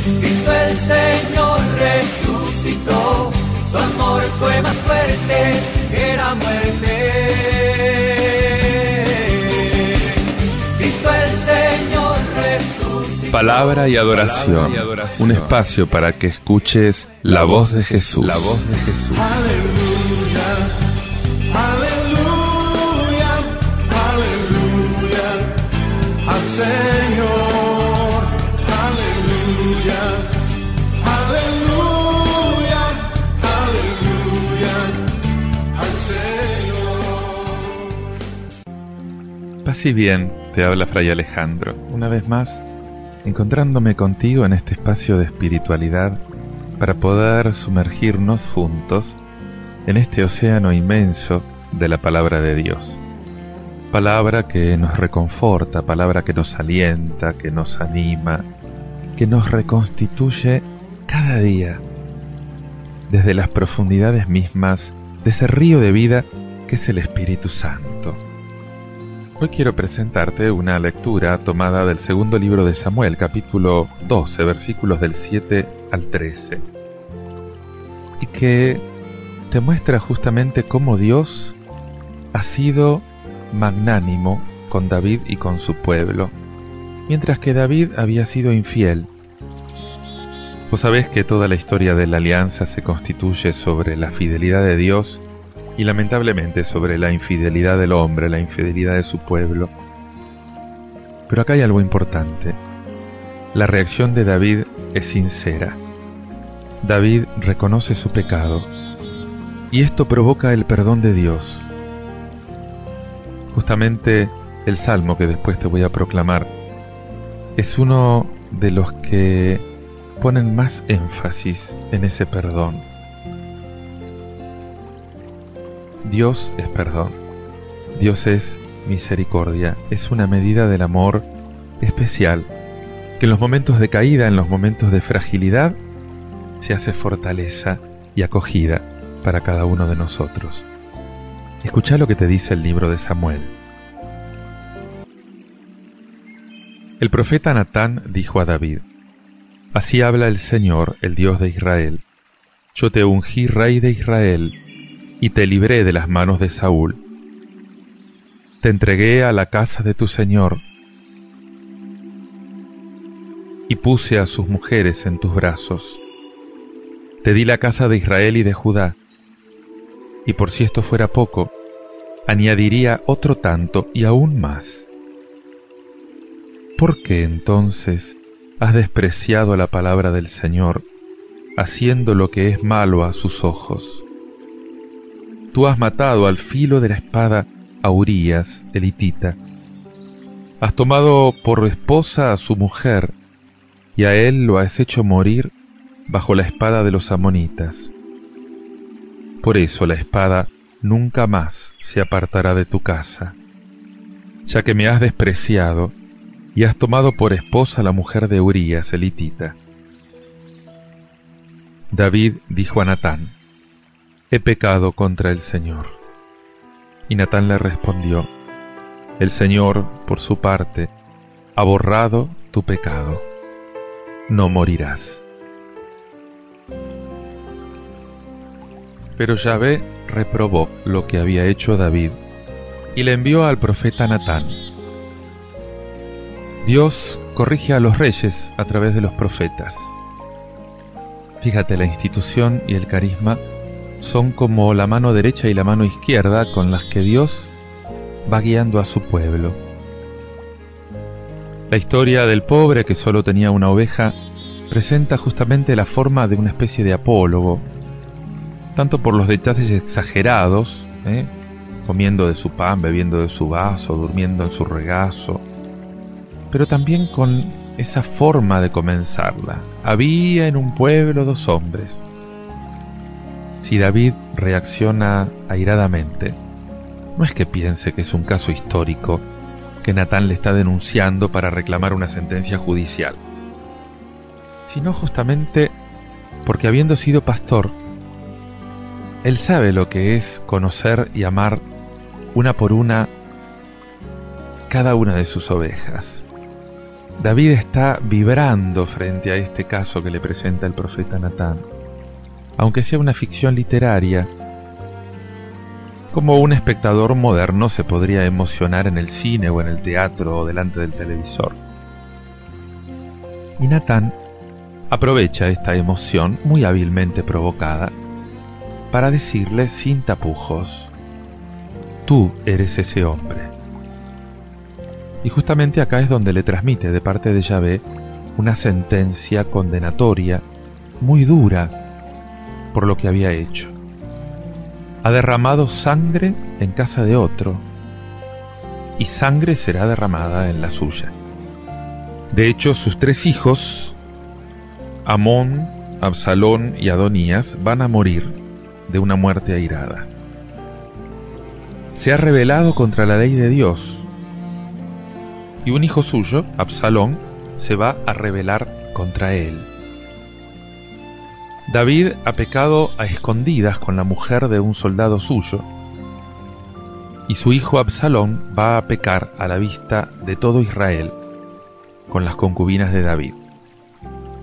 Cristo el Señor resucitó, su amor fue más fuerte que la muerte. Cristo el Señor resucitó. Palabra y adoración, un espacio para que escuches la voz de Jesús. La voz de Jesús. Aleluya, aleluya, aleluya al Señor. Aleluya, aleluya, aleluya al Señor. Paz y bien, te habla Fray Alejandro, una vez más, encontrándome contigo en este espacio de espiritualidad para poder sumergirnos juntos en este océano inmenso de la palabra de Dios. Palabra que nos reconforta, palabra que nos alienta, que nos anima, que nos reconstituye cada día desde las profundidades mismas de ese río de vida que es el Espíritu Santo. Hoy quiero presentarte una lectura tomada del segundo libro de Samuel, capítulo 12, versículos del 7 al 13, y que te muestra justamente cómo Dios ha sido magnánimo con David y con su pueblo, mientras que David había sido infiel. Vos sabés que toda la historia de la alianza se constituye sobre la fidelidad de Dios y lamentablemente sobre la infidelidad del hombre, la infidelidad de su pueblo. Pero acá hay algo importante. La reacción de David es sincera. David reconoce su pecado y esto provoca el perdón de Dios. Justamente el salmo que después te voy a proclamar es uno de los que ponen más énfasis en ese perdón. Dios es perdón, Dios es misericordia, es una medida del amor especial, que en los momentos de caída, en los momentos de fragilidad, se hace fortaleza y acogida para cada uno de nosotros. Escuchá lo que te dice el libro de Samuel. El profeta Natán dijo a David: Así habla el Señor, el Dios de Israel. Yo te ungí rey de Israel, y te libré de las manos de Saúl. Te entregué a la casa de tu Señor, y puse a sus mujeres en tus brazos. Te di la casa de Israel y de Judá, y por si esto fuera poco, añadiría otro tanto y aún más. ¿Por qué entonces has despreciado la palabra del Señor, haciendo lo que es malo a sus ojos? Tú has matado al filo de la espada a Urías, el hitita. Has tomado por esposa a su mujer, y a él lo has hecho morir bajo la espada de los amonitas. Por eso la espada nunca más se apartará de tu casa, ya que me has despreciado y has tomado por esposa a la mujer de Urías, el hitita. David dijo a Natán: He pecado contra el Señor. Y Natán le respondió: El Señor, por su parte, ha borrado tu pecado. No morirás. Pero Yahvé reprobó lo que había hecho David y le envió al profeta Natán. Dios corrige a los reyes a través de los profetas. Fíjate, la institución y el carisma son como la mano derecha y la mano izquierda con las que Dios va guiando a su pueblo. La historia del pobre que solo tenía una oveja presenta justamente la forma de una especie de apólogo, tanto por los detalles exagerados, comiendo de su pan, bebiendo de su vaso, durmiendo en su regazo, pero también con esa forma de comenzarla. Había en un pueblo 2 hombres. Si David reacciona airadamente, no es que piense que es un caso histórico que Natán le está denunciando para reclamar una sentencia judicial, sino justamente porque, habiendo sido pastor, él sabe lo que es conocer y amar una por una cada una de sus ovejas. David está vibrando frente a este caso que le presenta el profeta Natán. Aunque sea una ficción literaria, como un espectador moderno se podría emocionar en el cine o en el teatro o delante del televisor. Y Natán aprovecha esta emoción muy hábilmente provocada para decirle sin tapujos: tú eres ese hombre. Y justamente acá es donde le transmite de parte de Yahvé una sentencia condenatoria muy dura por lo que había hecho. Ha derramado sangre en casa de otro, y sangre será derramada en la suya. De hecho, sus 3 hijos, Amón, Absalón y Adonías, van a morir de una muerte airada. Se ha rebelado contra la ley de Dios, y un hijo suyo, Absalón, se va a rebelar contra él. David ha pecado a escondidas con la mujer de un soldado suyo, y su hijo Absalón va a pecar a la vista de todo Israel con las concubinas de David,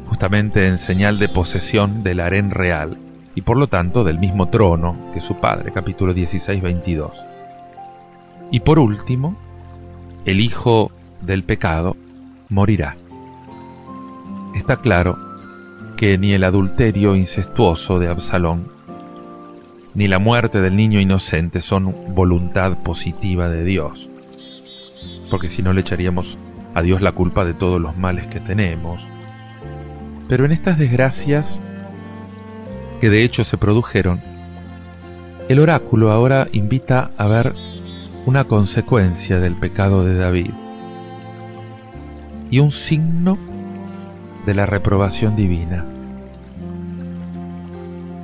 justamente en señal de posesión del harén real, y por lo tanto del mismo trono que su padre, capítulo 16, 22. Y por último, el hijo del pecado morirá. Está claro que ni el adulterio incestuoso de Absalón, ni la muerte del niño inocente son voluntad positiva de Dios, porque si no le echaríamos a Dios la culpa de todos los males que tenemos. Pero en estas desgracias, que de hecho se produjeron, el oráculo ahora invita a ver una consecuencia del pecado de David y un signo de la reprobación divina.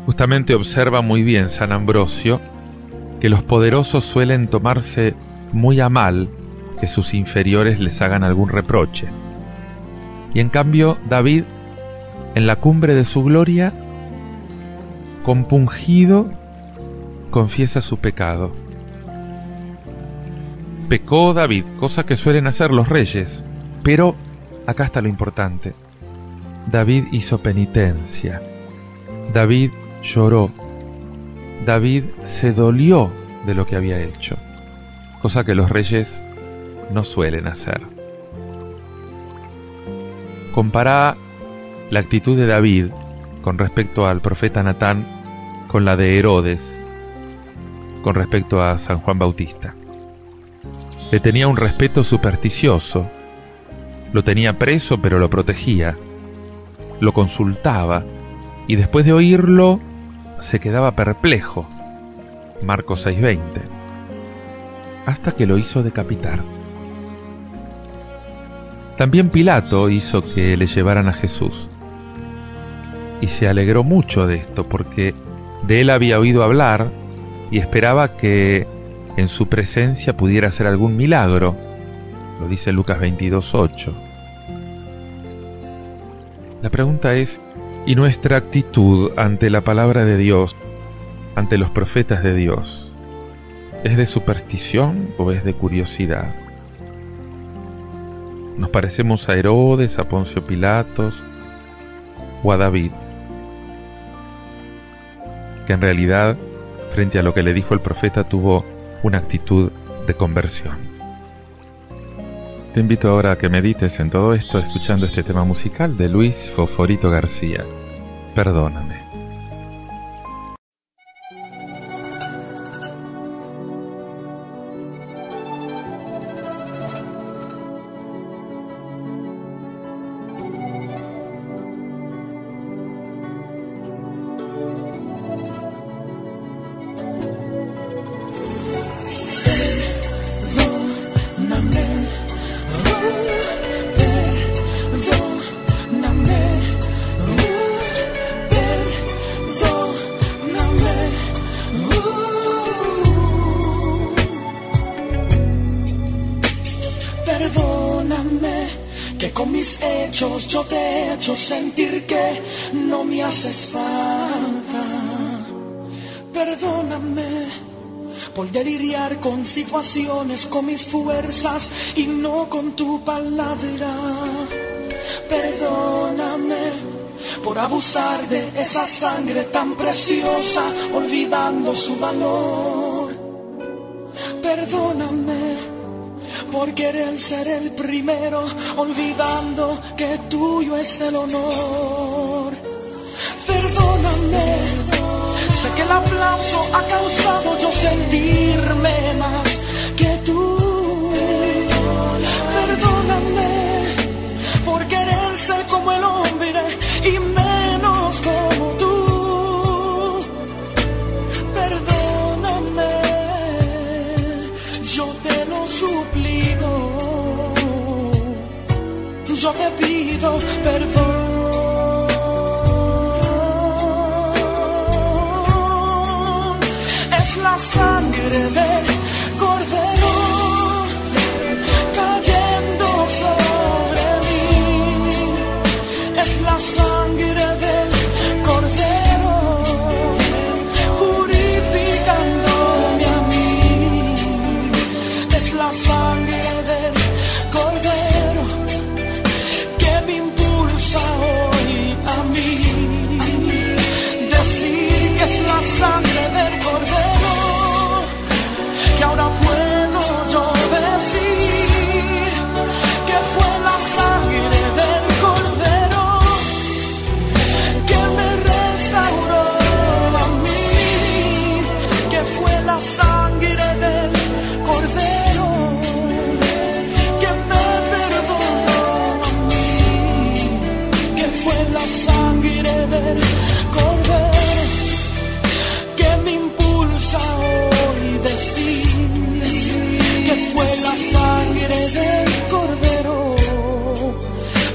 Justamente observa muy bien San Ambrosio que los poderosos suelen tomarse muy a mal que sus inferiores les hagan algún reproche. Y en cambio David, en la cumbre de su gloria, compungido, confiesa su pecado. Pecó David, cosa que suelen hacer los reyes, pero acá está lo importante. David hizo penitencia. David lloró. David se dolió de lo que había hecho, cosa que los reyes no suelen hacer. Compara la actitud de David con respecto al profeta Natán con la de Herodes con respecto a San Juan Bautista. Le tenía un respeto supersticioso, lo tenía preso pero lo protegía, lo consultaba y después de oírlo se quedaba perplejo, Marcos 6:20, hasta que lo hizo decapitar. También Pilato hizo que le llevaran a Jesús, y se alegró mucho de esto porque de él había oído hablar y esperaba que en su presencia pudiera hacer algún milagro, lo dice Lucas 22:8. La pregunta es, ¿y nuestra actitud ante la palabra de Dios, ante los profetas de Dios, es de superstición o es de curiosidad? ¿Nos parecemos a Herodes, a Poncio Pilatos o a David, que en realidad, frente a lo que le dijo el profeta, tuvo una actitud de conversión? Te invito ahora a que medites en todo esto escuchando este tema musical de Luis Foforito García, Perdóname. Perdóname, que con mis hechos yo te he hecho sentir que no me haces falta. Perdóname por deliriar con situaciones, con mis fuerzas y no con tu palabra. Perdóname por abusar de esa sangre tan preciosa, olvidando su valor. Perdóname por querer ser el primero, olvidando que tuyo es el honor. Perdóname, sé que el aplauso ha causado yo sentirme más que tú. Perdóname por querer ser como el hombre y menos como tú. Perdóname, yo te lo suplico, yo te pido perdón. La sangre del Cordero cayendo sobre mí, es la sangre del Cordero purificándome a mí, es la sangre del Cordero que me impulsa hoy a mí, decir que es la sangre del Cordero. Que ahora puedo yo decir que fue la sangre del Cordero que me restauró a mí, que fue la sangre del Cordero que me perdonó a mí, que fue la sangre del Cordero que me impulsa hoy decir que fue la sangre del Cordero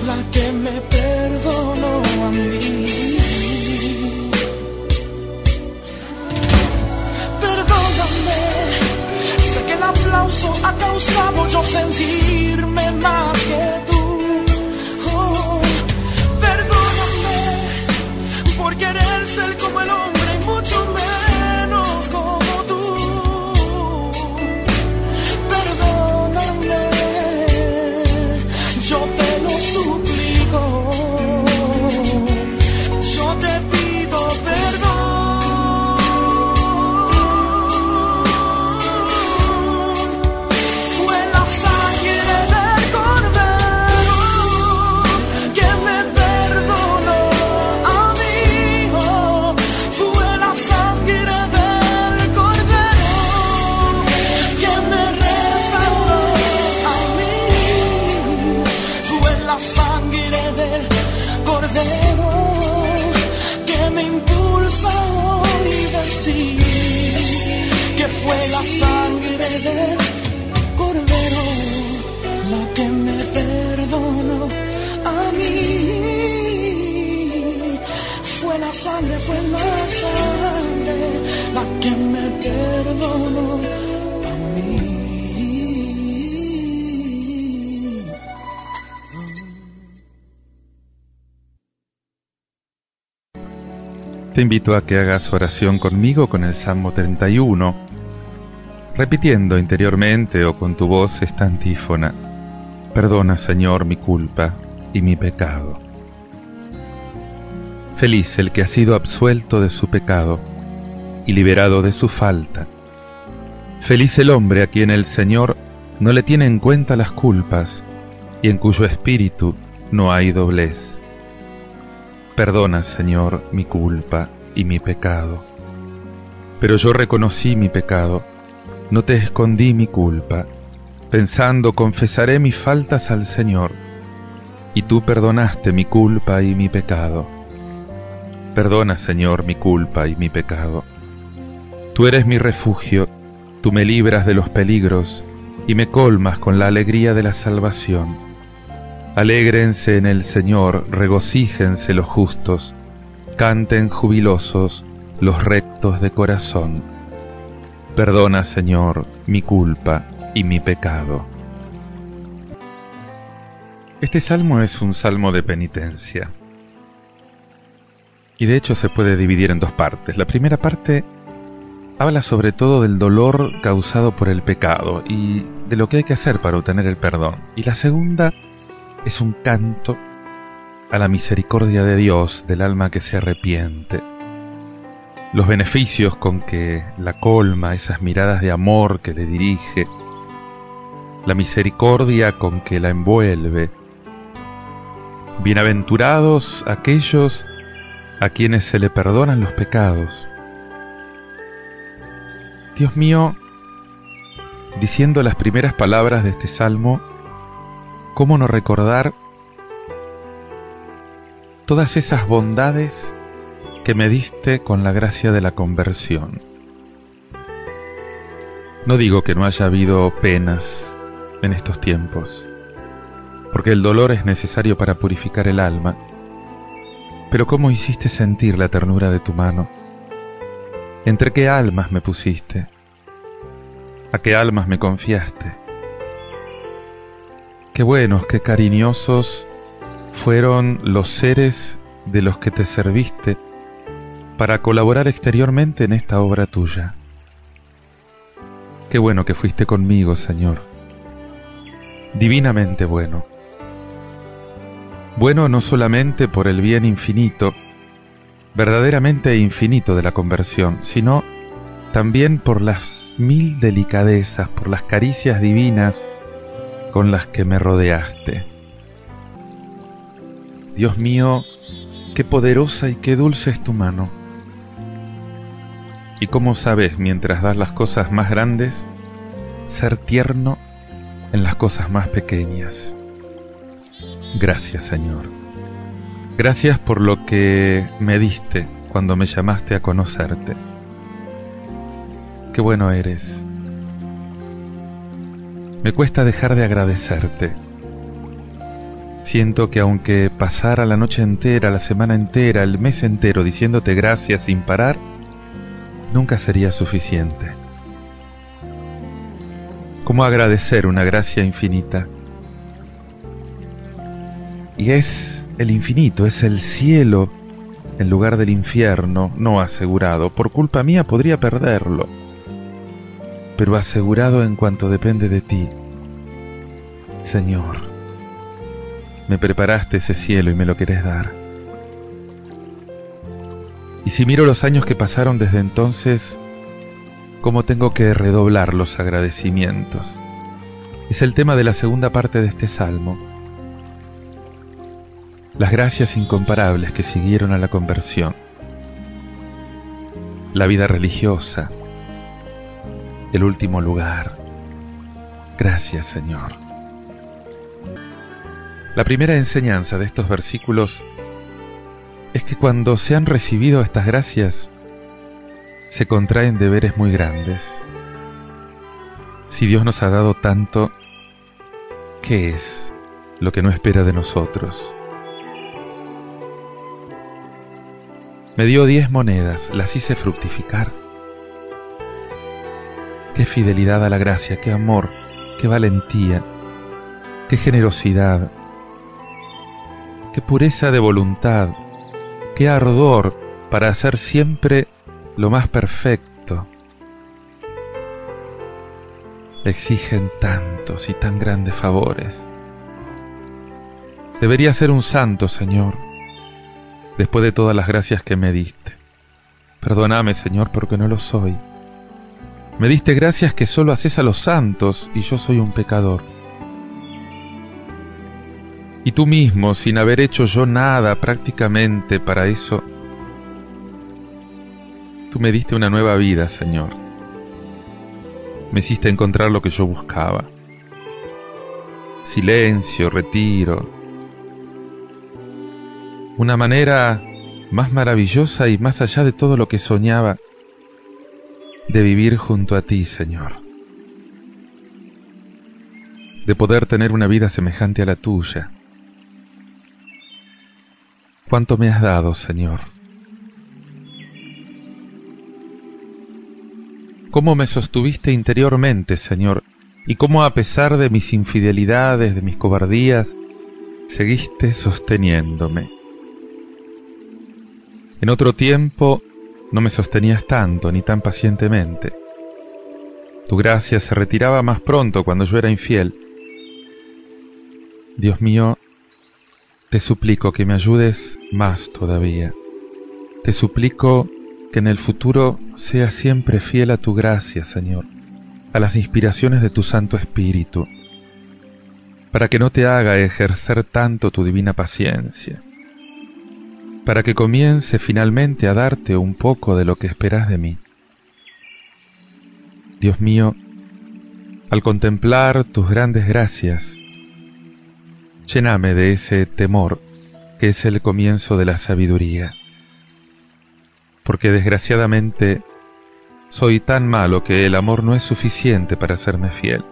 la que me perdonó a mí. Perdóname, sé que el aplauso ha causado yo sentirme más que tú. Oh, perdóname por querer ser como el hombre y mucho menos como tú. Yo te lo suplico, yo te pido perdón. Fue la sangre del Cordero que me perdonó a mí. Oh, fue la sangre del Cordero que me restauró a mí. La sangre del Cordero que me impulsa hoy decir que fue la sangre del Cordero la que me perdonó a mí. Fue la sangre la que me perdonó a mí. Te invito a que hagas oración conmigo con el Salmo 31, repitiendo interiormente o con tu voz esta antífona: perdona, Señor, mi culpa y mi pecado. Feliz el que ha sido absuelto de su pecado y liberado de su falta. Feliz el hombre a quien el Señor no le tiene en cuenta las culpas y en cuyo espíritu no hay doblez. Perdona, Señor, mi culpa y mi pecado. Pero yo reconocí mi pecado, no te escondí mi culpa. Pensando, confesaré mis faltas al Señor, y tú perdonaste mi culpa y mi pecado. Perdona, Señor, mi culpa y mi pecado. Tú eres mi refugio, tú me libras de los peligros, y me colmas con la alegría de la salvación. Alégrense en el Señor, regocíjense los justos, canten jubilosos los rectos de corazón. Perdona, Señor, mi culpa y mi pecado. Este salmo es un salmo de penitencia. Y de hecho se puede dividir en dos partes. La primera parte habla sobre todo del dolor causado por el pecado y de lo que hay que hacer para obtener el perdón. Y la segunda es un canto a la misericordia de Dios del alma que se arrepiente. Los beneficios con que la colma, esas miradas de amor que le dirige, la misericordia con que la envuelve. Bienaventurados aquellos a quienes se le perdonan los pecados. Dios mío, diciendo las primeras palabras de este salmo, ¿cómo no recordar todas esas bondades que me diste con la gracia de la conversión? No digo que no haya habido penas en estos tiempos, porque el dolor es necesario para purificar el alma, pero ¿cómo hiciste sentir la ternura de tu mano? ¿Entre qué almas me pusiste? ¿A qué almas me confiaste? Qué buenos, qué cariñosos fueron los seres de los que te serviste para colaborar exteriormente en esta obra tuya. Qué bueno que fuiste conmigo, Señor. Divinamente bueno. Bueno no solamente por el bien infinito, verdaderamente infinito de la conversión, sino también por las mil delicadezas, por las caricias divinas con las que me rodeaste. Dios mío, qué poderosa y qué dulce es tu mano. Y cómo sabes, mientras das las cosas más grandes, ser tierno en las cosas más pequeñas. Gracias, Señor. Gracias por lo que me diste cuando me llamaste a conocerte. Qué bueno eres. Me cuesta dejar de agradecerte. Siento que aunque pasara la noche entera, la semana entera, el mes entero diciéndote gracias sin parar, nunca sería suficiente. ¿Cómo agradecer una gracia infinita? Y es el infinito, es el cielo en lugar del infierno, no asegurado. Por culpa mía podría perderlo, pero asegurado en cuanto depende de ti. Señor, me preparaste ese cielo y me lo querés dar. Y si miro los años que pasaron desde entonces, cómo tengo que redoblar los agradecimientos. Es el tema de la segunda parte de este salmo. Las gracias incomparables que siguieron a la conversión. La vida religiosa. El último lugar. Gracias, Señor. La primera enseñanza de estos versículos es que cuando se han recibido estas gracias, se contraen deberes muy grandes. Si Dios nos ha dado tanto, ¿qué es lo que no espera de nosotros? Me dio 10 monedas, las hice fructificar. Qué fidelidad a la gracia, qué amor, qué valentía, qué generosidad, qué pureza de voluntad, qué ardor para hacer siempre lo más perfecto. Exigen tantos y tan grandes favores. Debería ser un santo, Señor, después de todas las gracias que me diste. Perdóname, Señor, porque no lo soy. Me diste gracias que solo haces a los santos y yo soy un pecador. Y tú mismo, sin haber hecho yo nada prácticamente para eso, tú me diste una nueva vida, Señor. Me hiciste encontrar lo que yo buscaba. Silencio, retiro. Una manera más maravillosa y más allá de todo lo que soñaba de vivir junto a ti, Señor. De poder tener una vida semejante a la tuya. ¿Cuánto me has dado, Señor? ¿Cómo me sostuviste interiormente, Señor? Y cómo a pesar de mis infidelidades, de mis cobardías, seguiste sosteniéndome. En otro tiempo no me sostenías tanto ni tan pacientemente. Tu gracia se retiraba más pronto cuando yo era infiel. Dios mío, te suplico que me ayudes más todavía. Te suplico que en el futuro seas siempre fiel a tu gracia, Señor, a las inspiraciones de tu Santo Espíritu, para que no te haga ejercer tanto tu divina paciencia, para que comience finalmente a darte un poco de lo que esperas de mí. Dios mío, al contemplar tus grandes gracias, lléname de ese temor que es el comienzo de la sabiduría, porque desgraciadamente soy tan malo que el amor no es suficiente para serme fiel.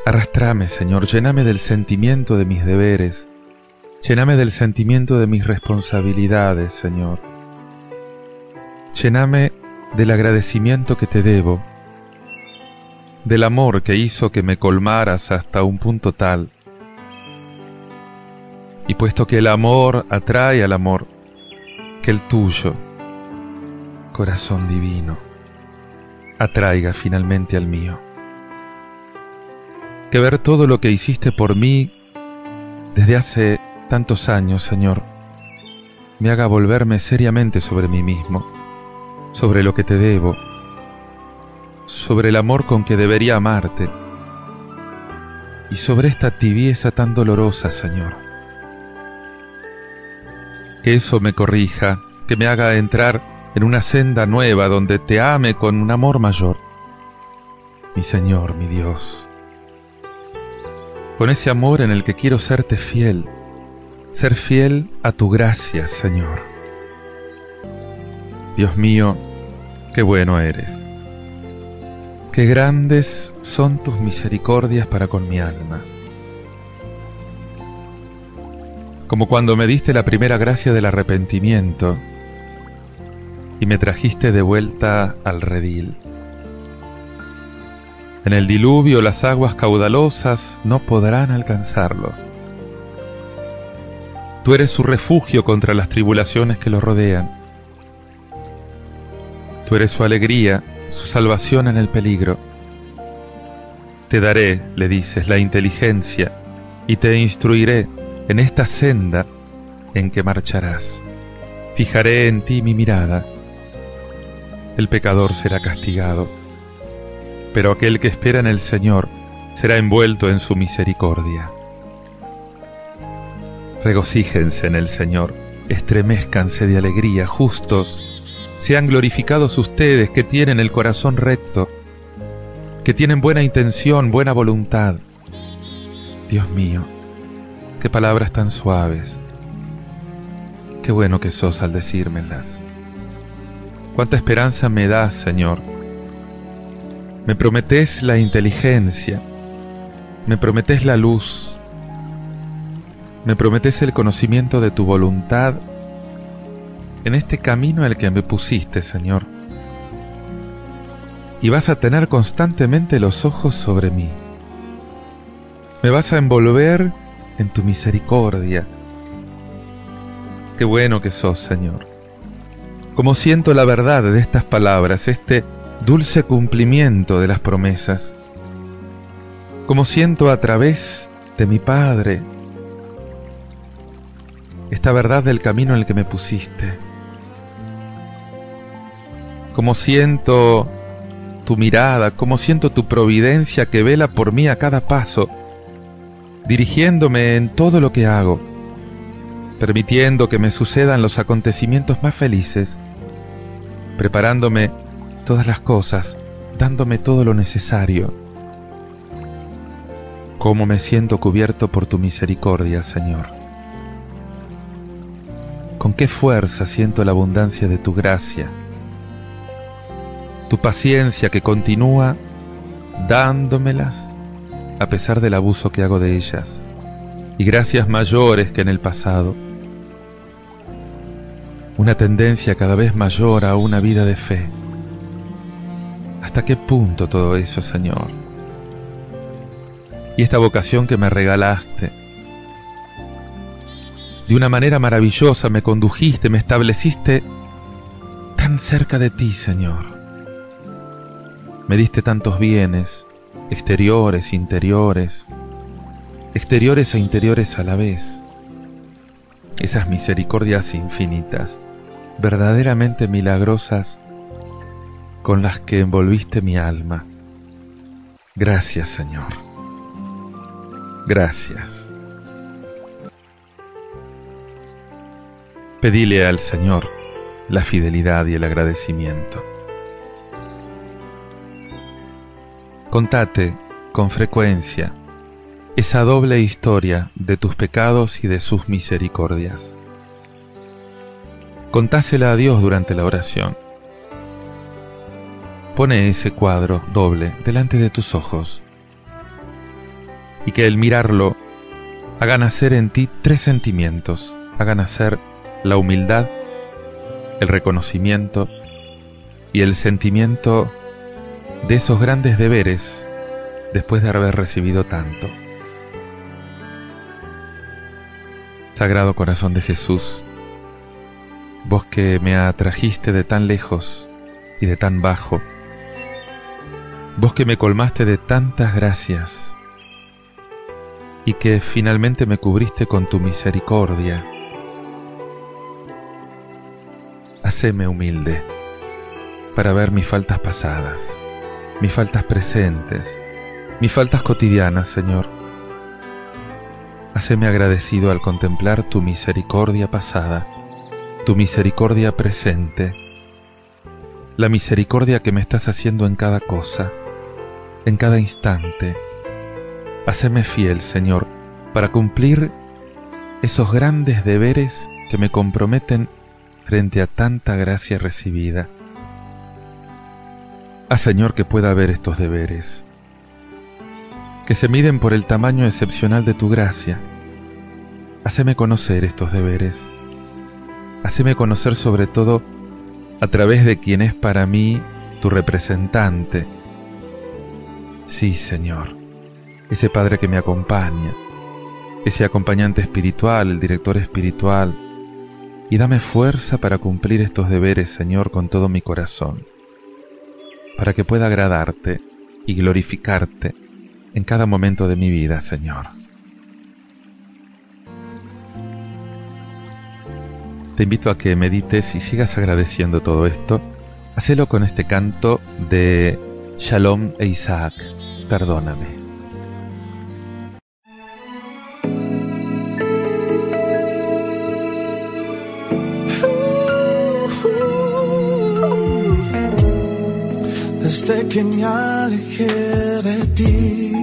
Arrastrame, Señor, lléname del sentimiento de mis deberes, lléname del sentimiento de mis responsabilidades, Señor. Lléname del agradecimiento que te debo, del amor que hizo que me colmaras hasta un punto tal. Y puesto que el amor atrae al amor, que el tuyo, corazón divino, atraiga finalmente al mío. Que ver todo lo que hiciste por mí desde hace tantos años, Señor, me haga volverme seriamente sobre mí mismo, sobre lo que te debo, sobre el amor con que debería amarte, y sobre esta tibieza tan dolorosa, Señor. Que eso me corrija, que me haga entrar en una senda nueva donde te ame con un amor mayor. Mi Señor, mi Dios, con ese amor en el que quiero serte fiel, ser fiel a tu gracia, Señor. Dios mío, qué bueno eres. Qué grandes son tus misericordias para con mi alma. Como cuando me diste la primera gracia del arrepentimiento y me trajiste de vuelta al redil. En el diluvio las aguas caudalosas no podrán alcanzarlos. Tú eres su refugio contra las tribulaciones que lo rodean. Tú eres su alegría, su salvación en el peligro. Te daré, le dices, la inteligencia y te instruiré en esta senda en que marcharás. Fijaré en ti mi mirada. El pecador será castigado, pero aquel que espera en el Señor será envuelto en su misericordia. Regocíjense en el Señor, estremezcanse de alegría, justos, sean glorificados ustedes que tienen el corazón recto, que tienen buena intención, buena voluntad. Dios mío, qué palabras tan suaves, qué bueno que sos al decírmelas. Cuánta esperanza me das, Señor. Me prometés la inteligencia, me prometés la luz, me prometés el conocimiento de tu voluntad en este camino al que me pusiste, Señor. Y vas a tener constantemente los ojos sobre mí. Me vas a envolver en tu misericordia. Qué bueno que sos, Señor. Como siento la verdad de estas palabras, este dulce cumplimiento de las promesas. Como siento a través de mi Padre esta verdad del camino en el que me pusiste. Como siento tu mirada, como siento tu providencia que vela por mí a cada paso, dirigiéndome en todo lo que hago, permitiendo que me sucedan los acontecimientos más felices, preparándome todas las cosas, dándome todo lo necesario. Cómo me siento cubierto por tu misericordia, Señor. Con qué fuerza siento la abundancia de tu gracia, tu paciencia que continúa dándomelas a pesar del abuso que hago de ellas, y gracias mayores que en el pasado. Una tendencia cada vez mayor a una vida de fe. ¿Hasta qué punto todo eso, Señor? Y esta vocación que me regalaste. De una manera maravillosa me condujiste, me estableciste tan cerca de ti, Señor. Me diste tantos bienes, exteriores, interiores, exteriores e interiores a la vez. Esas misericordias infinitas, verdaderamente milagrosas, con las que envolviste mi alma. Gracias, Señor. Gracias. Pedile al Señor la fidelidad y el agradecimiento. Contate con frecuencia esa doble historia de tus pecados y de sus misericordias. Contásela a Dios durante la oración. Pone ese cuadro doble delante de tus ojos y que el mirarlo haga nacer en ti 3 sentimientos. Haga nacer la humildad, el reconocimiento y el sentimiento de esos grandes deberes después de haber recibido tanto. Sagrado Corazón de Jesús, vos que me atrajiste de tan lejos y de tan bajo, vos que me colmaste de tantas gracias y que finalmente me cubriste con tu misericordia, haceme humilde para ver mis faltas pasadas, mis faltas presentes, mis faltas cotidianas, Señor. Haceme agradecido al contemplar tu misericordia pasada, tu misericordia presente, la misericordia que me estás haciendo en cada cosa, en cada instante. Haceme fiel, Señor, para cumplir esos grandes deberes que me comprometen frente a tanta gracia recibida. Haz, Señor, que pueda ver estos deberes, que se miden por el tamaño excepcional de tu gracia. Haceme conocer estos deberes. Haceme conocer sobre todo a través de quien es para mí tu representante. Sí, Señor, ese Padre que me acompaña, ese acompañante espiritual, el director espiritual, y dame fuerza para cumplir estos deberes, Señor, con todo mi corazón, para que pueda agradarte y glorificarte en cada momento de mi vida, Señor. Te invito a que medites y sigas agradeciendo todo esto. Hacelo con este canto de Shalom e Isaac, Perdóname. Desde que me alejé de ti,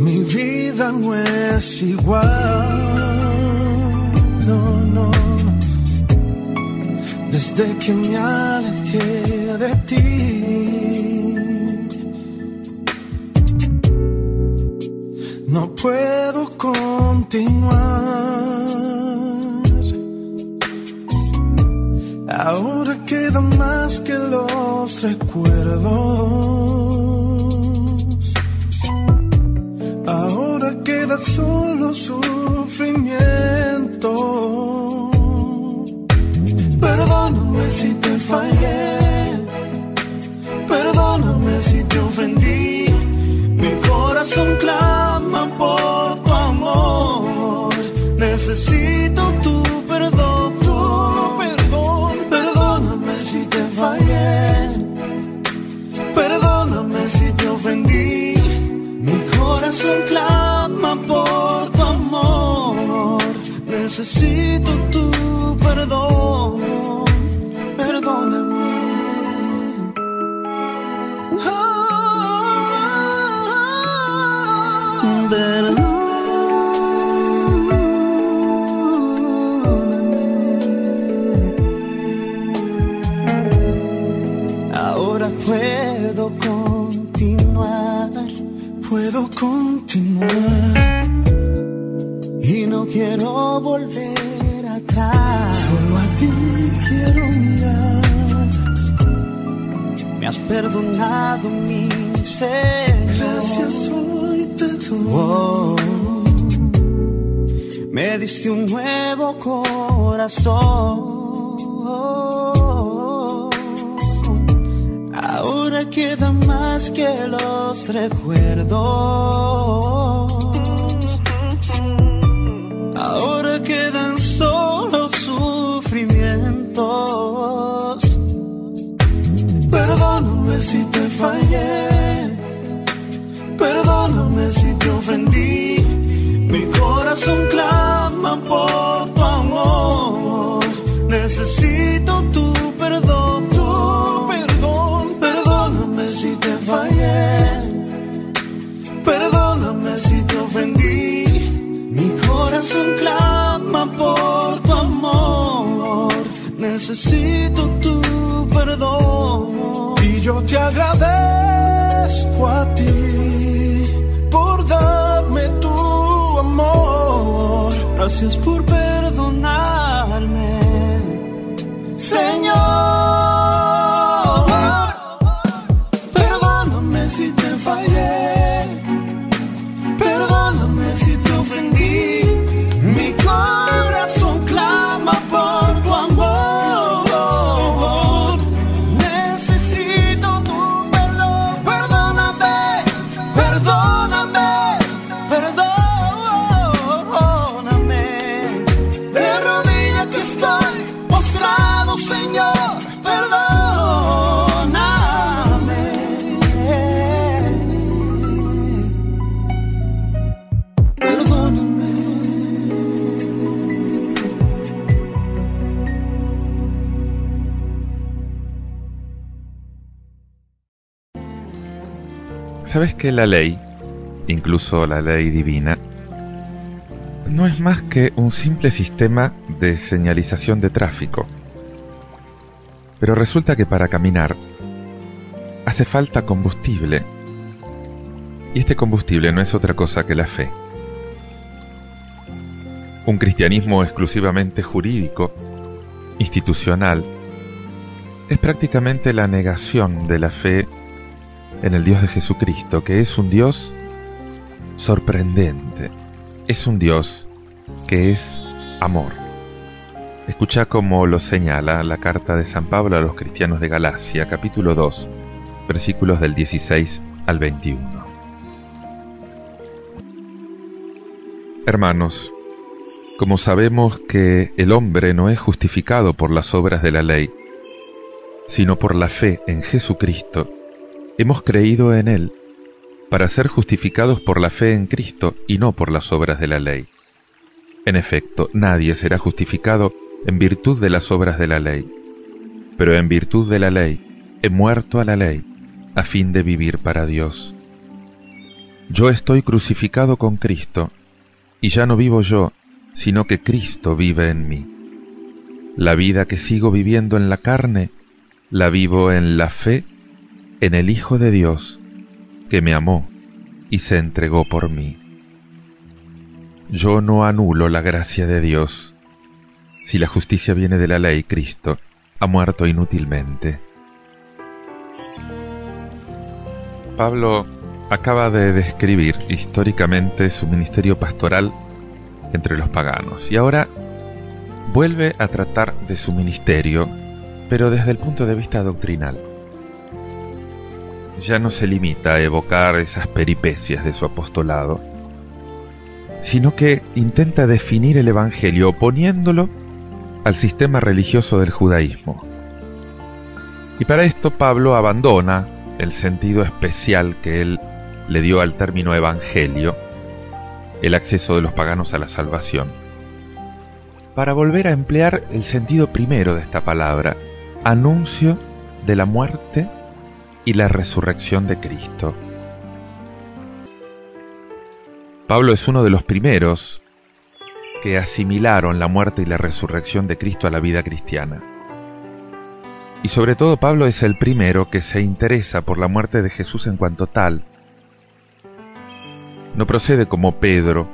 mi vida no es igual, no. Desde que me alejé de ti, no puedo continuar. Ahora queda más que los recuerdos. Ahora queda solo sufrimiento. Perdóname si te fallé. Perdóname si te ofendí. Mi corazón clama por tu amor. Necesito tu perdón. Si te fallé, perdóname si te ofendí. Mi corazón clama por tu amor. Necesito tu perdón. Perdóname. Perdóname. Puedo continuar y no quiero volver atrás. Solo a ti quiero mirar. Me has perdonado mi ser. Gracias hoy te doy. diste un nuevo corazón. Ahora queda más que los recuerdos. Ahora quedan solo sufrimientos. Perdóname si te fallé, perdóname si te ofendí. Mi corazón clama por tu amor. Necesito tu perdón, perdóname si te fallé, perdóname si te ofendí. Mi corazón clama por tu amor. Necesito tu perdón. Y yo te agradezco a ti por darme tu amor. Gracias por perdonarme, Señor. Perdóname si te fallé, perdóname si te ofendí. Mi corazón clama por tu amor. Necesito tu perdón. Perdóname, perdóname, perdóname. De rodillas que estoy postrado, Señor. Perdóname. Perdóname. ¿Sabes que la ley, incluso la ley divina, no es más que un simple sistema de señalización de tráfico? Pero resulta que para caminar hace falta combustible. Y este combustible no es otra cosa que la fe. Un cristianismo exclusivamente jurídico, institucional, es prácticamente la negación de la fe en el Dios de Jesucristo, que es un Dios sorprendente, es un Dios que es amor. Escucha cómo lo señala la carta de San Pablo a los cristianos de Galacia, capítulo 2, versículos del 16 al 21. Hermanos, como sabemos que el hombre no es justificado por las obras de la ley, sino por la fe en Jesucristo, hemos creído en Él, para ser justificados por la fe en Cristo y no por las obras de la ley. En efecto, nadie será justificado en virtud de las obras de la ley, pero en virtud de la ley he muerto a la ley, a fin de vivir para Dios. Yo estoy crucificado con Cristo, y ya no vivo yo, sino que Cristo vive en mí. La vida que sigo viviendo en la carne, la vivo en la fe en el Hijo de Dios, que me amó y se entregó por mí. Yo no anulo la gracia de Dios. Si la justicia viene de la ley, Cristo ha muerto inútilmente. Pablo acaba de describir históricamente su ministerio pastoral entre los paganos, y ahora vuelve a tratar de su ministerio, pero desde el punto de vista doctrinal. Ya no se limita a evocar esas peripecias de su apostolado, sino que intenta definir el Evangelio oponiéndolo al sistema religioso del judaísmo. Y para esto Pablo abandona el sentido especial que él le dio al término evangelio, el acceso de los paganos a la salvación, para volver a emplear el sentido primero de esta palabra, anuncio de la muerte y la resurrección de Cristo. Pablo es uno de los primeros que asimilaron la muerte y la resurrección de Cristo a la vida cristiana. Y sobre todo Pablo es el primero que se interesa por la muerte de Jesús en cuanto tal. No procede como Pedro.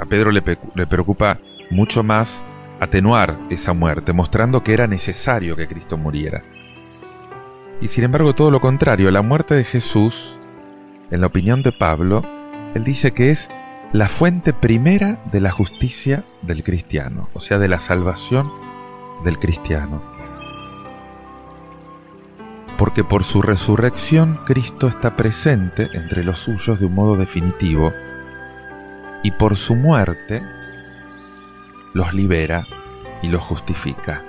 A Pedro le preocupa mucho más atenuar esa muerte, mostrando que era necesario que Cristo muriera. Y sin embargo todo lo contrario, la muerte de Jesús, en la opinión de Pablo, él dice que es la fuente primera de la justicia del cristiano, o sea, de la salvación del cristiano. Porque por su resurrección Cristo está presente entre los suyos de un modo definitivo, y por su muerte los libera y los justifica.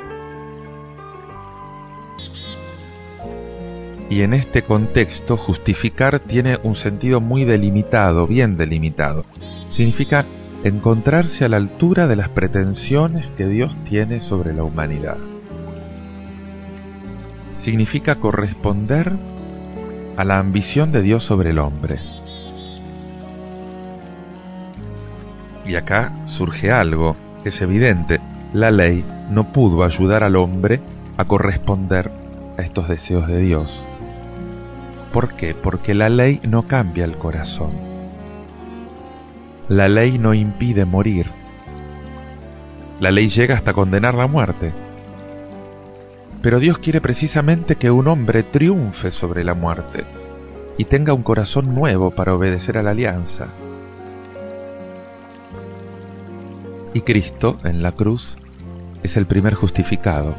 Y en este contexto, justificar tiene un sentido muy delimitado, bien delimitado. Significa encontrarse a la altura de las pretensiones que Dios tiene sobre la humanidad. Significa corresponder a la ambición de Dios sobre el hombre. Y acá surge algo que es evidente. La ley no pudo ayudar al hombre a corresponder a estos deseos de Dios. ¿Por qué? Porque la ley no cambia el corazón. La ley no impide morir. La ley llega hasta condenar la muerte. Pero Dios quiere precisamente que un hombre triunfe sobre la muerte y tenga un corazón nuevo para obedecer a la alianza. Y Cristo, en la cruz, es el primer justificado.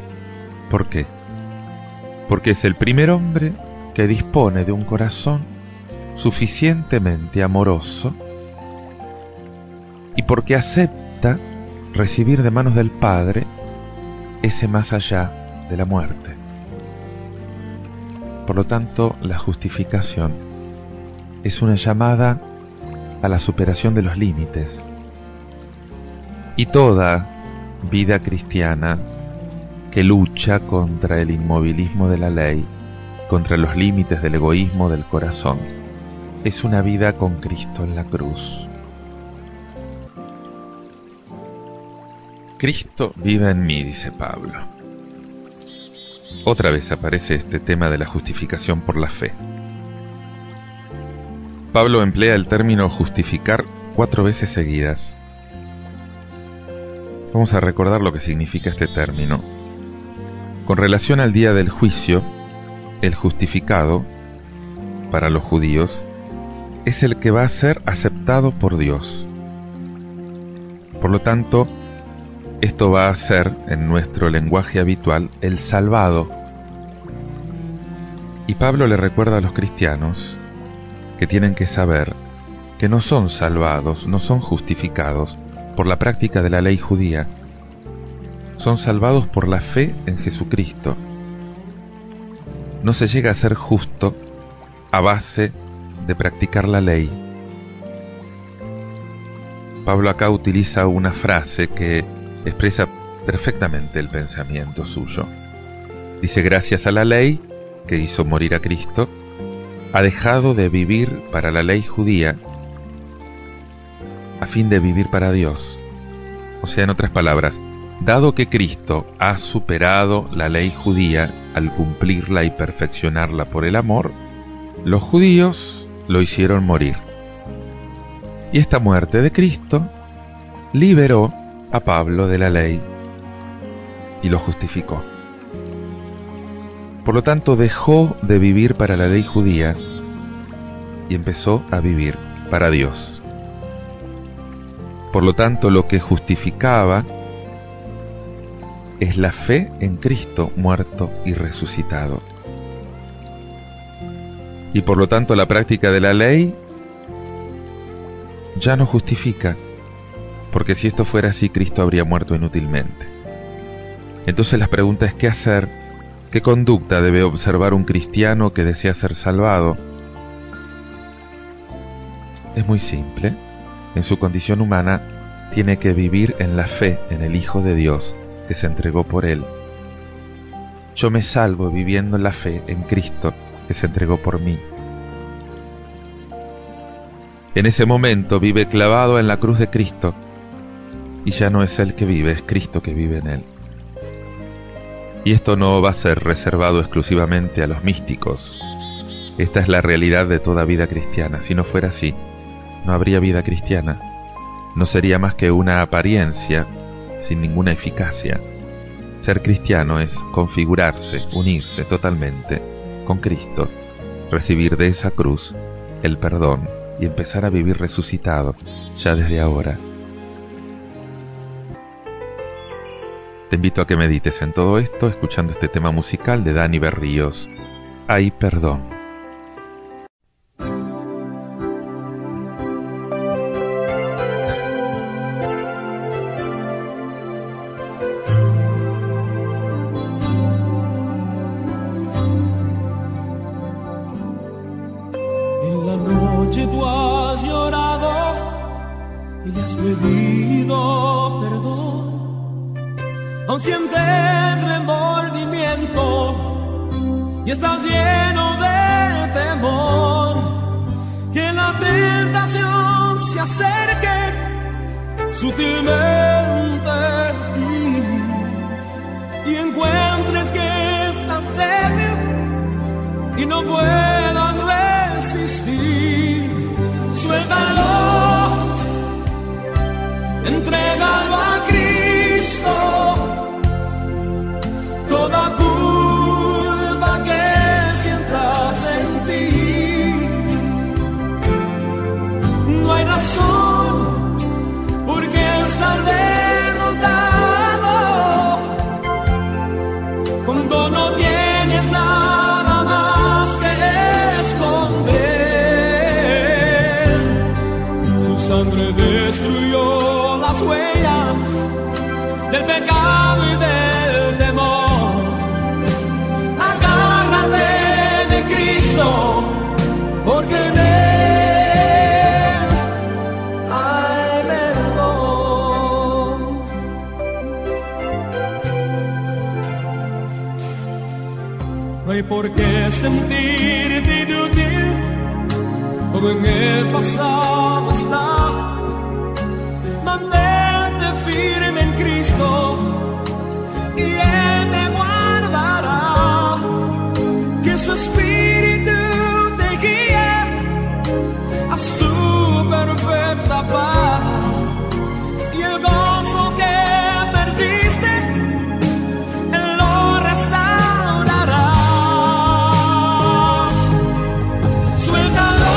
¿Por qué? Porque es el primer hombre que dispone de un corazón suficientemente amoroso y porque acepta recibir de manos del Padre ese más allá de la muerte. Por lo tanto, la justificación es una llamada a la superación de los límites. Y toda vida cristiana que lucha contra el inmovilismo de la ley, contra los límites del egoísmo del corazón, es una vida con Cristo en la cruz. Cristo vive en mí, dice Pablo. Otra vez aparece este tema de la justificación por la fe. Pablo emplea el término justificar 4 veces seguidas. Vamos a recordar lo que significa este término. Con relación al día del juicio, el justificado, para los judíos, es el que va a ser aceptado por Dios. Por lo tanto, esto va a ser, en nuestro lenguaje habitual, el salvado. Y Pablo le recuerda a los cristianos que tienen que saber que no son salvados, no son justificados por la práctica de la ley judía. Son salvados por la fe en Jesucristo. No se llega a ser justo a base de practicar la ley. Pablo acá utiliza una frase que expresa perfectamente el pensamiento suyo. Dice: gracias a la ley que hizo morir a Cristo, ha dejado de vivir para la ley judía a fin de vivir para Dios. O sea, en otras palabras, dado que Cristo ha superado la ley judía al cumplirla y perfeccionarla por el amor, los judíos lo hicieron morir. Y esta muerte de Cristo liberó a Pablo de la ley y lo justificó. Por lo tanto, dejó de vivir para la ley judía y empezó a vivir para Dios. Por lo tanto, lo que justificaba es la fe en Cristo muerto y resucitado. Y por lo tanto, la práctica de la ley ya no justifica, porque si esto fuera así, Cristo habría muerto inútilmente. Entonces la pregunta es: ¿qué hacer? ¿Qué conducta debe observar un cristiano que desea ser salvado? Es muy simple. En su condición humana, tiene que vivir en la fe en el Hijo de Dios que se entregó por él. Yo me salvo viviendo en la fe en Cristo que se entregó por mí. En ese momento vive clavado en la cruz de Cristo, y ya no es él que vive, es Cristo que vive en él. Y esto no va a ser reservado exclusivamente a los místicos. Esta es la realidad de toda vida cristiana. Si no fuera así, no habría vida cristiana. No sería más que una apariencia sin ninguna eficacia. Ser cristiano es configurarse, unirse totalmente con Cristo, recibir de esa cruz el perdón y empezar a vivir resucitado ya desde ahora. Te invito a que medites en todo esto escuchando este tema musical de Dani Berríos, Hay Perdón. Tú has llorado y le has pedido perdón. Aún sientes remordimiento y estás lleno de temor. Que la tentación se acerque sutilmente a ti y encuentres que estás débil y no puedas resistir. Suéltalo, entrégalo a Cristo, toda culpa que sientas en ti. No hay razón por qué estar derrotado cuando no tienes nada más que esconder. Sangre destruyó las huellas del pecado y del temor. Agárrate de Cristo, porque en Él hay perdón. No hay por qué sentirte inútil, todo en el pasado está. Mantente firme en Cristo y Él te guardará. Que su Espíritu te guíe a su perfecta paz y el gozo que perdiste Él lo restaurará. Suéltalo,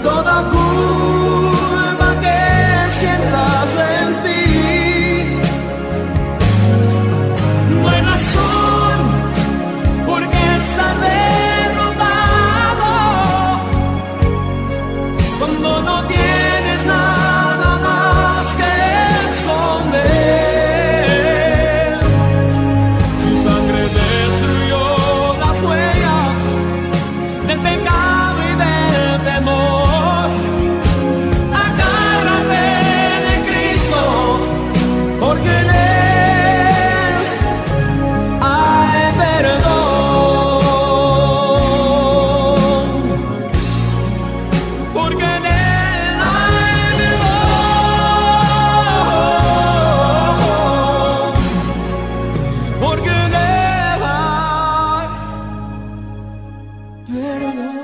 toda culpa que sientas en ti. No hay razón por qué estar derrotado cuando no tienes nada más que esconder. Su sangre destruyó las huellas del pecado y del temor. Porque en Él hay perdón. Porque en Él hay perdón. Porque en Él hay perdón.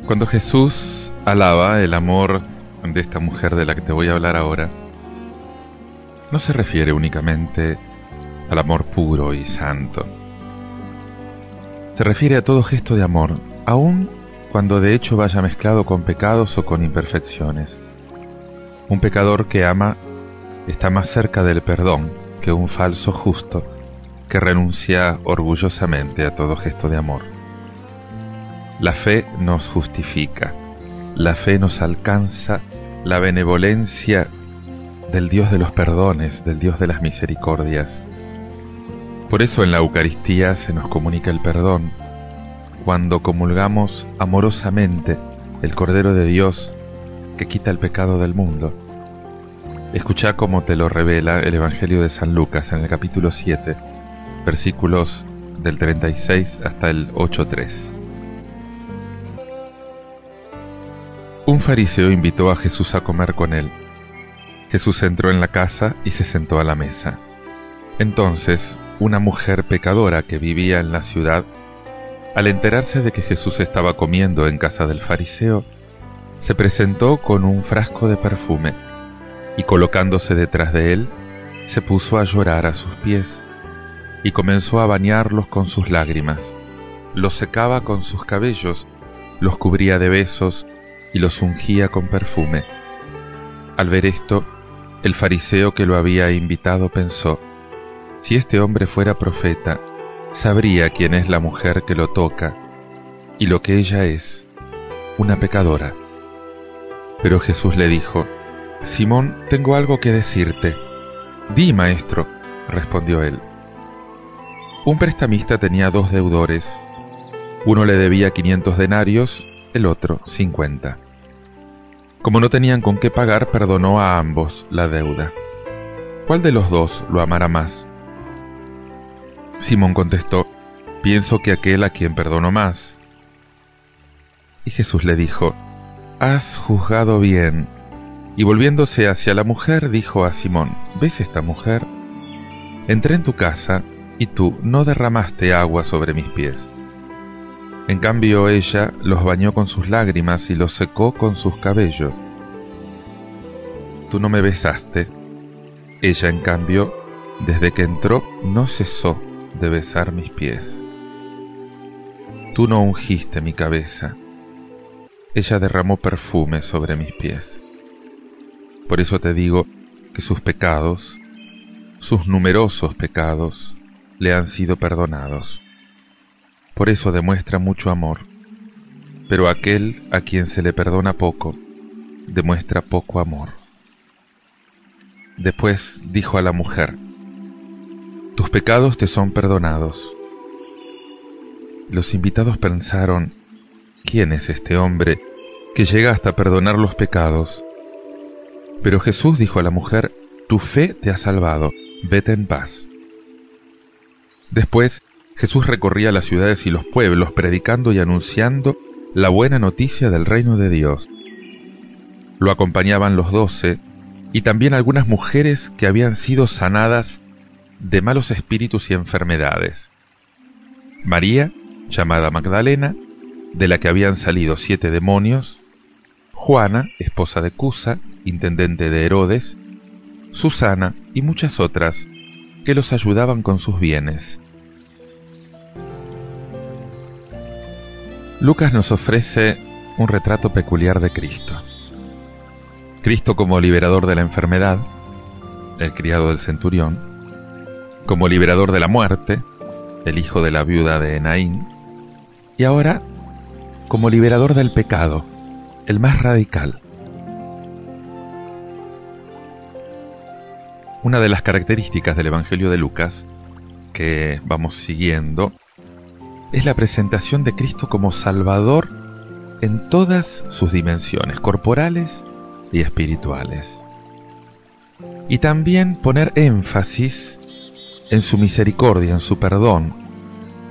Cuando Jesús alaba el amor de esta mujer de la que te voy a hablar ahora, no se refiere únicamente al amor puro y santo. Se refiere a todo gesto de amor, aun cuando de hecho vaya mezclado con pecados o con imperfecciones. Un pecador que ama está más cerca del perdón que un falso justo que renuncia orgullosamente a todo gesto de amor. La fe nos justifica, la fe nos alcanza la benevolencia del Dios de los perdones, del Dios de las misericordias. Por eso en la Eucaristía se nos comunica el perdón, cuando comulgamos amorosamente el Cordero de Dios que quita el pecado del mundo. Escuchá cómo te lo revela el Evangelio de San Lucas en el capítulo 7, versículos del 36 hasta el 8:3. Un fariseo invitó a Jesús a comer con él. Jesús entró en la casa y se sentó a la mesa. Entonces una mujer pecadora que vivía en la ciudad, al enterarse de que Jesús estaba comiendo en casa del fariseo, se presentó con un frasco de perfume y colocándose detrás de él, se puso a llorar a sus pies y comenzó a bañarlos con sus lágrimas, los secaba con sus cabellos, los cubría de besos y los ungía con perfume. Al ver esto, el fariseo que lo había invitado pensó: si este hombre fuera profeta, sabría quién es la mujer que lo toca y lo que ella es, una pecadora. Pero Jesús le dijo: Simón, tengo algo que decirte. Di, maestro, respondió él. Un prestamista tenía 2 deudores. Uno le debía 500 denarios, el otro 50. Como no tenían con qué pagar, perdonó a ambos la deuda. ¿Cuál de los 2 lo amará más? Simón contestó: pienso que aquel a quien perdonó más. Y Jesús le dijo: has juzgado bien. Y volviéndose hacia la mujer, dijo a Simón: ¿ves esta mujer? Entré en tu casa y tú no derramaste agua sobre mis pies. En cambio ella los bañó con sus lágrimas y los secó con sus cabellos. Tú no me besaste. Ella, en cambio, desde que entró, no cesó de besar mis pies. Tú no ungiste mi cabeza. Ella derramó perfume sobre mis pies. Por eso te digo que sus pecados, sus numerosos pecados, le han sido perdonados. Por eso demuestra mucho amor. Pero aquel a quien se le perdona poco, demuestra poco amor. Después dijo a la mujer: tus pecados te son perdonados. Los invitados pensaron: ¿quién es este hombre que llega hasta perdonar los pecados? Pero Jesús dijo a la mujer: tu fe te ha salvado, vete en paz. Después Jesús recorría las ciudades y los pueblos, predicando y anunciando la buena noticia del reino de Dios. Lo acompañaban los 12 y también algunas mujeres que habían sido sanadas de malos espíritus y enfermedades. María, llamada Magdalena, de la que habían salido 7 demonios; Juana, esposa de Cusa, intendente de Herodes; Susana y muchas otras que los ayudaban con sus bienes. Lucas nos ofrece un retrato peculiar de Cristo. Cristo como liberador de la enfermedad, el criado del centurión; como liberador de la muerte, el hijo de la viuda de Naín; y ahora como liberador del pecado, el más radical. Una de las características del Evangelio de Lucas, que vamos siguiendo, es la presentación de Cristo como Salvador en todas sus dimensiones, corporales y espirituales. Y también poner énfasis en su misericordia, en su perdón,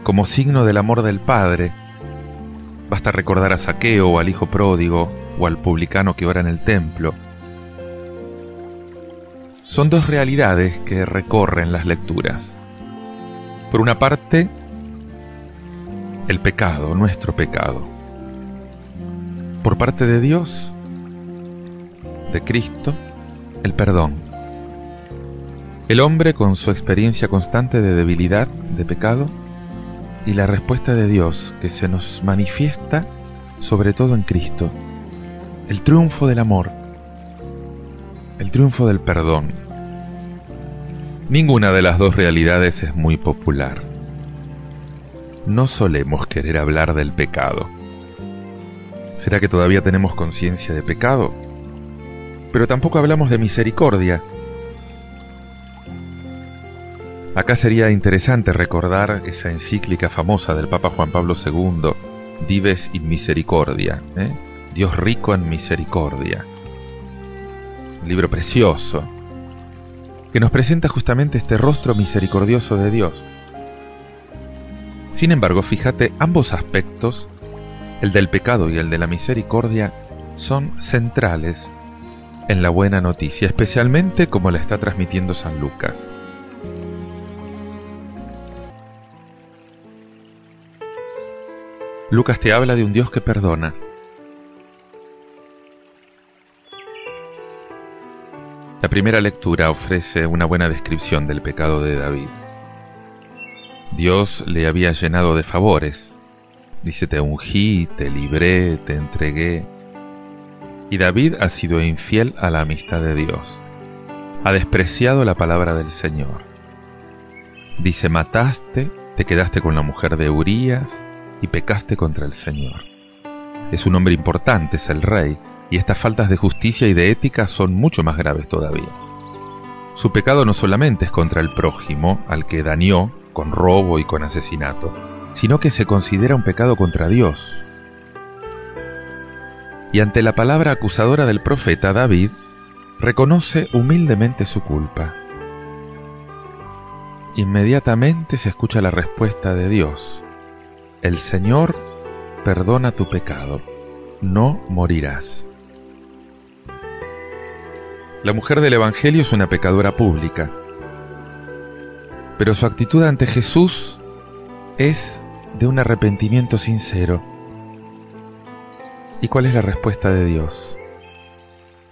como signo del amor del Padre. Basta recordar a Zaqueo, o al hijo pródigo, o al publicano que ora en el templo. Son 2 realidades que recorren las lecturas. Por una parte, el pecado, nuestro pecado. Por parte de Dios, de Cristo, el perdón. El hombre con su experiencia constante de debilidad, de pecado, y la respuesta de Dios que se nos manifiesta sobre todo en Cristo. El triunfo del amor, el triunfo del perdón. Ninguna de las 2 realidades es muy popular. No solemos querer hablar del pecado. ¿Será que todavía tenemos conciencia de pecado? Pero tampoco hablamos de misericordia. Acá sería interesante recordar esa encíclica famosa del Papa Juan Pablo II, Dives in Misericordia, Dios rico en misericordia. Un libro precioso que nos presenta justamente este rostro misericordioso de Dios. Sin embargo, fíjate, ambos aspectos, el del pecado y el de la misericordia, son centrales en la buena noticia, especialmente como la está transmitiendo San Lucas. Lucas te habla de un Dios que perdona. La primera lectura ofrece una buena descripción del pecado de David. Dios le había llenado de favores. Dice, te ungí, te libré, te entregué. Y David ha sido infiel a la amistad de Dios. Ha despreciado la palabra del Señor. Dice, mataste, te quedaste con la mujer de Urías y pecaste contra el Señor. Es un hombre importante, es el rey, y estas faltas de justicia y de ética son mucho más graves todavía. Su pecado no solamente es contra el prójimo, al que dañó con robo y con asesinato, sino que se considera un pecado contra Dios. Y ante la palabra acusadora del profeta, David reconoce humildemente su culpa. Inmediatamente se escucha la respuesta de Dios. El Señor perdona tu pecado, no morirás. La mujer del Evangelio es una pecadora pública, pero su actitud ante Jesús es de un arrepentimiento sincero. ¿Y cuál es la respuesta de Dios?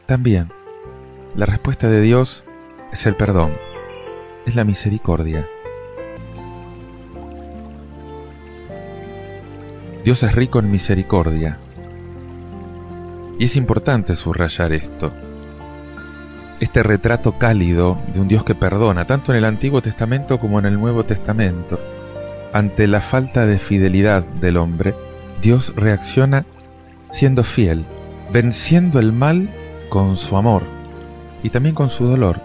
También, la respuesta de Dios es el perdón, es la misericordia. Dios es rico en misericordia. Y es importante subrayar esto. Este retrato cálido de un Dios que perdona, tanto en el Antiguo Testamento como en el Nuevo Testamento. Ante la falta de fidelidad del hombre, Dios reacciona siendo fiel, venciendo el mal con su amor y también con su dolor.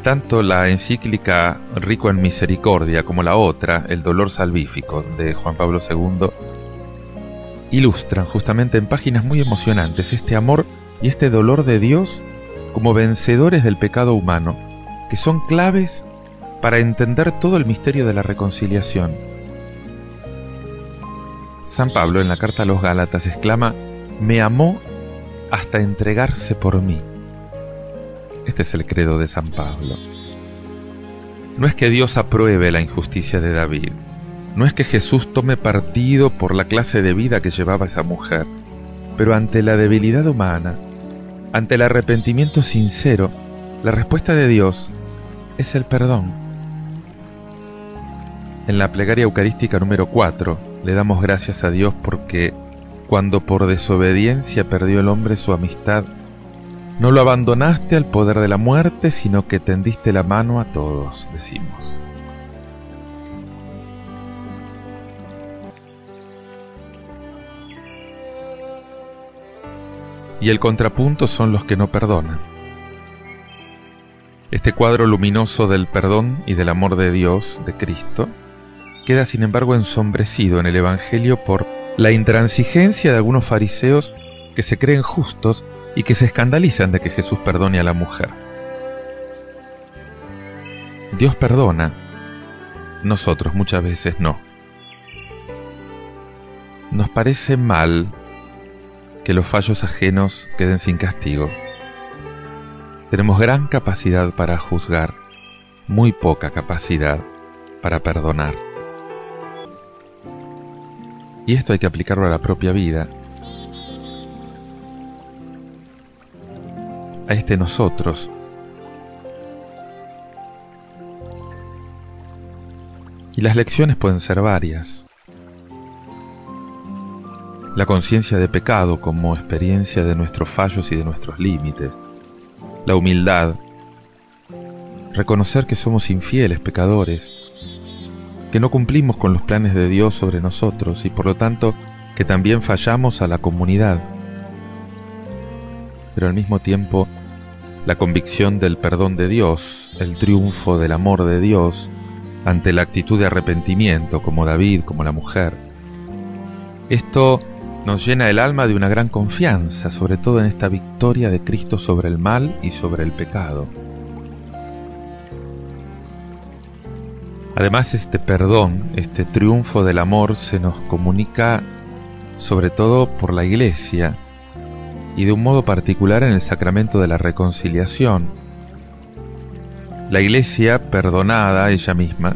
Tanto la encíclica Rico en Misericordia como la otra, El dolor salvífico, de Juan Pablo II, ilustran justamente en páginas muy emocionantes este amor y este dolor de Dios como vencedores del pecado humano, que son claves para entender todo el misterio de la reconciliación. San Pablo en la carta a los Gálatas exclama, me amó hasta entregarse por mí. Este es el credo de San Pablo. No es que Dios apruebe la injusticia de David, no es que Jesús tome partido por la clase de vida que llevaba esa mujer, pero ante la debilidad humana, ante el arrepentimiento sincero, la respuesta de Dios es el perdón. En la plegaria eucarística número 4 le damos gracias a Dios porque cuando por desobediencia perdió el hombre su amistad, no lo abandonaste al poder de la muerte, sino que tendiste la mano a todos, decimos. Y el contrapunto son los que no perdonan. Este cuadro luminoso del perdón y del amor de Dios, de Cristo, queda sin embargo ensombrecido en el Evangelio por la intransigencia de algunos fariseos que se creen justos y que se escandalizan de que Jesús perdone a la mujer. Dios perdona, nosotros muchas veces no. Nos parece mal que los fallos ajenos queden sin castigo. Tenemos gran capacidad para juzgar, muy poca capacidad para perdonar. Y esto hay que aplicarlo a la propia vida. A este nosotros. Y las lecciones pueden ser varias. La conciencia de pecado como experiencia de nuestros fallos y de nuestros límites. La humildad. Reconocer que somos infieles, pecadores, que no cumplimos con los planes de Dios sobre nosotros y por lo tanto que también fallamos a la comunidad. Pero al mismo tiempo, la convicción del perdón de Dios, el triunfo del amor de Dios ante la actitud de arrepentimiento, como David, como la mujer. Esto nos llena el alma de una gran confianza, sobre todo en esta victoria de Cristo sobre el mal y sobre el pecado. Además, este perdón, este triunfo del amor se nos comunica sobre todo por la Iglesia y de un modo particular en el sacramento de la reconciliación. La Iglesia, perdonada ella misma,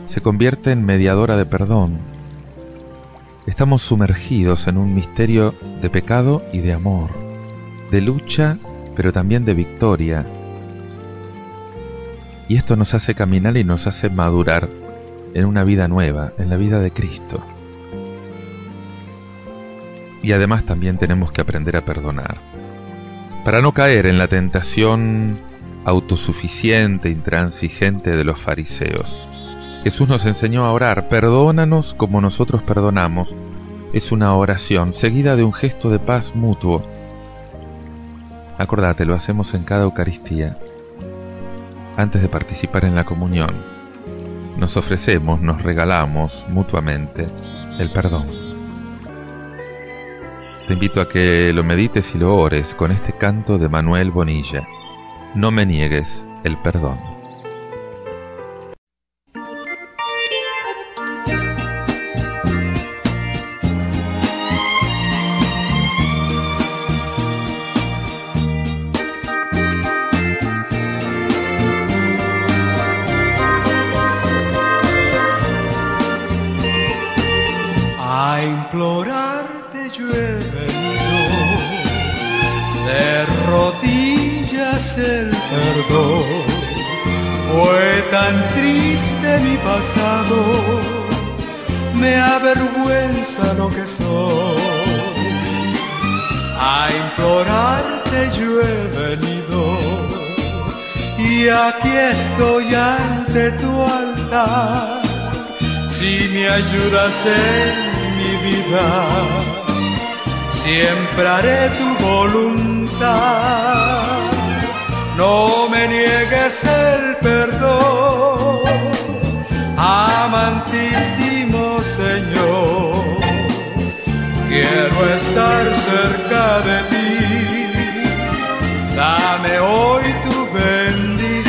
se convierte en mediadora de perdón. Estamos sumergidos en un misterio de pecado y de amor, de lucha, pero también de victoria. Y esto nos hace caminar y nos hace madurar en una vida nueva, en la vida de Cristo. Y además también tenemos que aprender a perdonar, para no caer en la tentación autosuficiente, intransigente de los fariseos. Jesús nos enseñó a orar: perdónanos como nosotros perdonamos. Es una oración seguida de un gesto de paz mutuo. Acordate, lo hacemos en cada Eucaristía. Antes de participar en la comunión, nos ofrecemos, nos regalamos mutuamente el perdón. Te invito a que lo medites y lo ores con este canto de Manuel Bonilla: No me niegues el perdón. A implorarte yo he venido, de rodillas el perdón. Fue tan triste mi pasado, me avergüenza lo que soy. A implorarte yo he venido, y aquí estoy ante tu altar. Si me ayudas en mi vida, siempre haré tu voluntad. No me niegues el perdón, amantísimo Señor. Quiero estar cerca de ti, dame hoy tu bendición.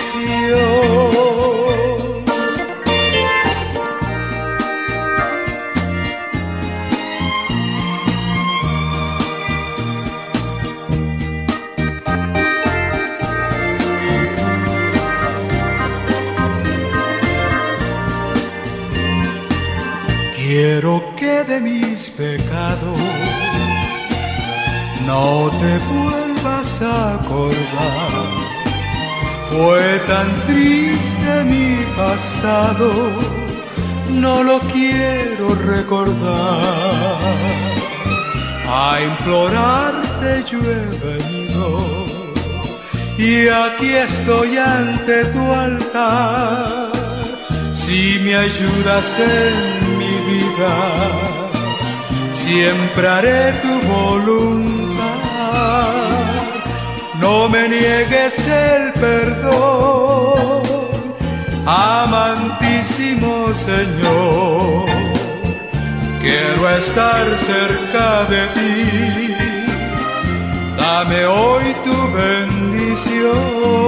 Quiero que de mis pecados no te vuelvas a acordar. Fue tan triste mi pasado, no lo quiero recordar. A implorarte yo he venido, y aquí estoy ante tu altar. Si me ayudas en mi vida, siempre haré tu voluntad. No me niegues el perdón, amantísimo Señor. Quiero estar cerca de ti, dame hoy tu bendición.